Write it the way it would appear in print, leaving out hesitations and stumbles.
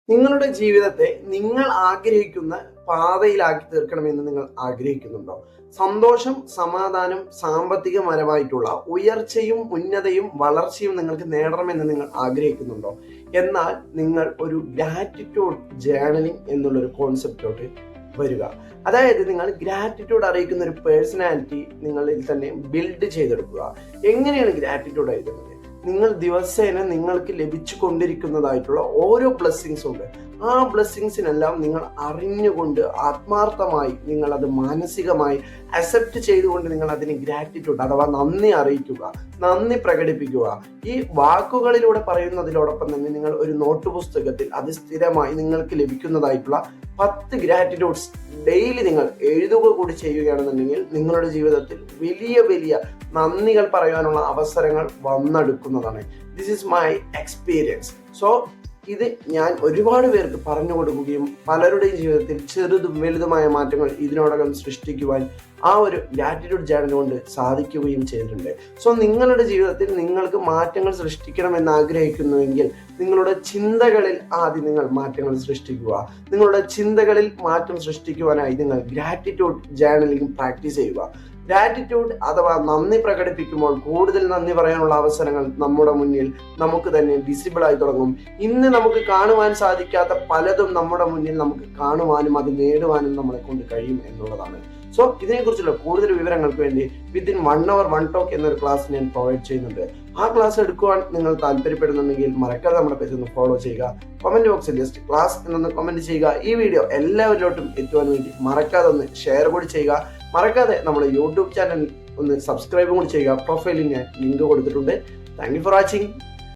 നിങ്ങളുടെ ജീവിതത്തെ നിങ്ങൾ ആഗ്രഹിക്കുന്ന പാതയിലാക്കി തീർക്കണമെന്ന് നിങ്ങൾ ആഗ്രഹിക്കുന്നുണ്ടോ? സന്തോഷം, സമാധാനം, സാമ്പത്തികപരമായിട്ടുള്ള ഉയർച്ചയും ഉന്നതയും വളർച്ചയും നിങ്ങൾക്ക് നേടണമെന്ന് നിങ്ങൾ ആഗ്രഹിക്കുന്നുണ്ടോ? എന്നാൽ നിങ്ങൾ ഒരു ഗ്രാറ്റിറ്റ്യൂഡ് ജേർണലിംഗ് എന്നുള്ളൊരു കോൺസെപ്റ്റിലോട്ട് വരിക. അതായത് നിങ്ങൾ ഗ്രാറ്റിറ്റ്യൂഡ് അറിയിക്കുന്ന ഒരു പേഴ്സണാലിറ്റി നിങ്ങളിൽ തന്നെ ബിൽഡ് ചെയ്തെടുക്കുക. എങ്ങനെയാണ് ഗ്രാറ്റിറ്റ്യൂഡ് അറിയിക്കുന്നത്? നിങ്ങൾ ദിവസേന നിങ്ങൾക്ക് ലഭിച്ചു കൊണ്ടിരിക്കുന്നതായിട്ടുള്ള ഓരോ ബ്ലെസ്സിങ്സും ഉണ്ട്. ആ ബ്ലെസ്സിങ്സിനെല്ലാം നിങ്ങൾ അറിഞ്ഞുകൊണ്ട് ആത്മാർത്ഥമായി നിങ്ങൾ അത് മാനസികമായി അക്സെപ്റ്റ് ചെയ്തുകൊണ്ട് നിങ്ങൾ അതിന് ഗ്രാറ്റിറ്റ്യൂഡ് അഥവാ നന്ദി അറിയിക്കുക, നന്ദി പ്രകടിപ്പിക്കുക. ഈ വാക്കുകളിലൂടെ പറയുന്നതിനോടൊപ്പം തന്നെ നിങ്ങൾ ഒരു നോട്ട് പുസ്തകത്തിൽ അത് സ്ഥിരമായി നിങ്ങൾക്ക് ലഭിക്കുന്നതായിട്ടുള്ള 10 ഗ്രാറ്റിറ്റ്യൂഡ്സ് ഡെയിലി നിങ്ങൾ എഴുതുക കൂടി ചെയ്യുകയാണെന്നുണ്ടെങ്കിൽ നിങ്ങളുടെ ജീവിതത്തിൽ വലിയ വലിയ നന്ദികൾ പറയാനുള്ള അവസരങ്ങൾ വന്നെടുക്കുന്നതാണ്. This is my experience. So ഇത് ഞാൻ ഒരുപാട് പേർക്ക് പറഞ്ഞു കൊടുക്കുകയും പലരുടെയും ജീവിതത്തിൽ ചെറുതും വലുതുമായ മാറ്റങ്ങൾ ഇതിനോടകം സൃഷ്ടിക്കുവാൻ ആ ഒരു ഗ്രാറ്റിറ്റ്യൂഡ് ജേർണൽ കൊണ്ട് സാധിക്കുകയും ചെയ്തിട്ടുണ്ട്. സോ നിങ്ങളുടെ ജീവിതത്തിൽ നിങ്ങൾക്ക് മാറ്റങ്ങൾ സൃഷ്ടിക്കണമെന്ന് ആഗ്രഹിക്കുന്നുവെങ്കിൽ നിങ്ങളുടെ ചിന്തകളിൽ ആദ്യം നിങ്ങൾ മാറ്റങ്ങൾ സൃഷ്ടിക്കുക. നിങ്ങളുടെ ചിന്തകളിൽ മാറ്റം സൃഷ്ടിക്കുവാനായി നിങ്ങൾ ഗ്രാറ്റിറ്റ്യൂഡ് ജേർണലിംഗ് പ്രാക്ടീസ് ചെയ്യുക. ഗ്രാറ്റിറ്റ്യൂഡ് അഥവാ നന്ദി പ്രകടിപ്പിക്കുമ്പോൾ കൂടുതൽ നന്ദി പറയാനുള്ള അവസരങ്ങൾ നമ്മുടെ മുന്നിൽ നമുക്ക് തന്നെ വിസിബിൾ ആയി തുടങ്ങും. ഇന്ന് നമുക്ക് കാണുവാൻ സാധിക്കാത്ത പലതും നമ്മുടെ മുന്നിൽ നമുക്ക് കാണുവാനും അത് നേടുവാനും നമ്മളെ കൊണ്ട് കഴിയും എന്നുള്ളതാണ്. സോ ഇതിനെക്കുറിച്ചുള്ള കൂടുതൽ വിവരങ്ങൾക്ക് വേണ്ടി വിത്തിൻ 1 hour 1 talk എന്നൊരു ക്ലാസ് ഞാൻ പ്രൊവൈഡ് ചെയ്യുന്നുണ്ട്. ആ ക്ലാസ് എടുക്കുവാൻ നിങ്ങൾ താല്പര്യപ്പെടുന്നുണ്ടെങ്കിൽ മറക്കാതെ നമ്മുടെ പേജ് ഒന്ന് ഫോളോ ചെയ്യുക. കമന്റ് ബോക്സിൽ ജസ്റ്റ് ക്ലാസ് എന്നൊന്ന് കമന്റ് ചെയ്യുക. ഈ വീഡിയോ എല്ലാവരിലോട്ടും എത്തുവാൻ വേണ്ടി മറക്കാതെ ഒന്ന് ഷെയർ കൂടി ചെയ്യുക. മറക്കാതെ നമ്മുടെ യൂട്യൂബ് ചാനൽ ഒന്ന് സബ്സ്ക്രൈബ് കൂടി ചെയ്യുക. പ്രൊഫൈലിൽ ഞാൻ ലിങ്ക് കൊടുത്തിട്ടുണ്ട്. Thank you for watching.